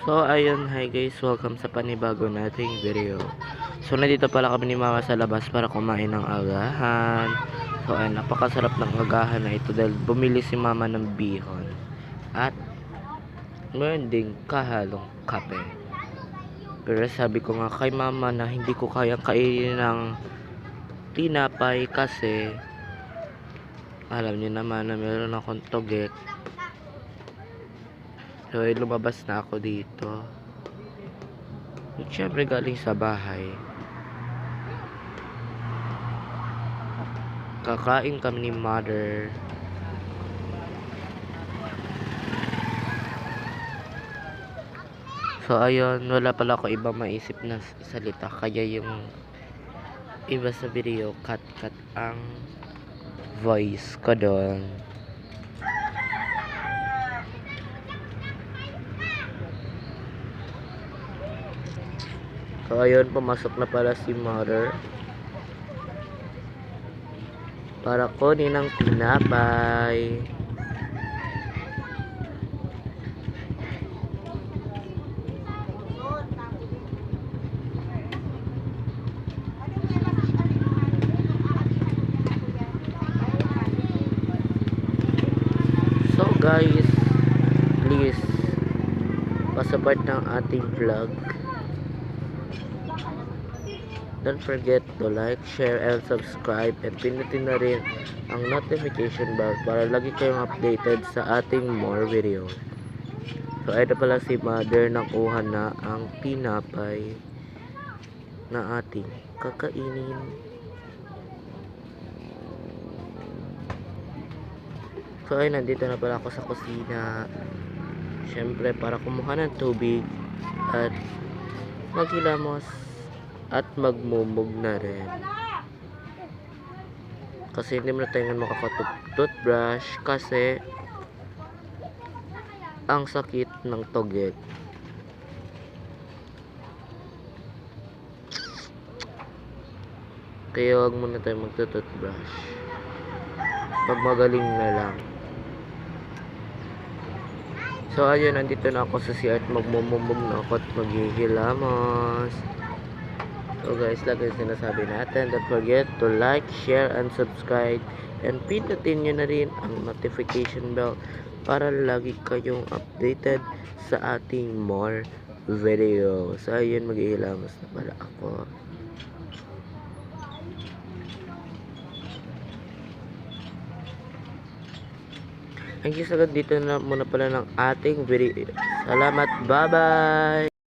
So ayun, hi guys, welcome sa panibago nating video. So nandito pala kami ni mama sa labas para kumain ng agahan. So ayun, napakasarap ng agahan na ito dahil bumili si mama ng bihon. At meron ding kahalong kape. Pero sabi ko nga kay mama na hindi ko kayang kainin ng tinapay kasi alam niyo naman na meron akong togek. So lumabas na ako dito. At syempre galing sa bahay. Kakain kami ni mother. So ayun, wala pala ako ibang maisip na salita. Kaya yung iba sa video, cut ang voice ko doon. So ayun, pumasok na pala si mother para kunin ang tinapay. So guys, please pasabot ng ating vlog. Don't forget to like, share, and subscribe, and pinutin na rin ang notification bell para lagi kayong updated sa ating more video. So ito pala si mother, nakuha na ang tinapay na ating kakainin. So ay nandito na pala ako sa kusina. Syempre para kumuha ng tubig at maghilamos at magmumog na rin. Kasi hindi mo na tayo makaka-toothbrush kasi ang sakit ng togek. Kaya wag muna tayo magto-toothbrush. Pag magaling na lang. So ayun, nandito na ako sa CR at magmumumog na ako at maghihilamos. So guys, lagi sinasabi natin, don't forget to like, share, and subscribe, and pindutin nyo na rin ang notification bell para lagi kayong updated sa ating more video. So ayun, maghihilamos na pala ako. Thank you sa dito na muna pala ng ating video. Salamat, bye bye.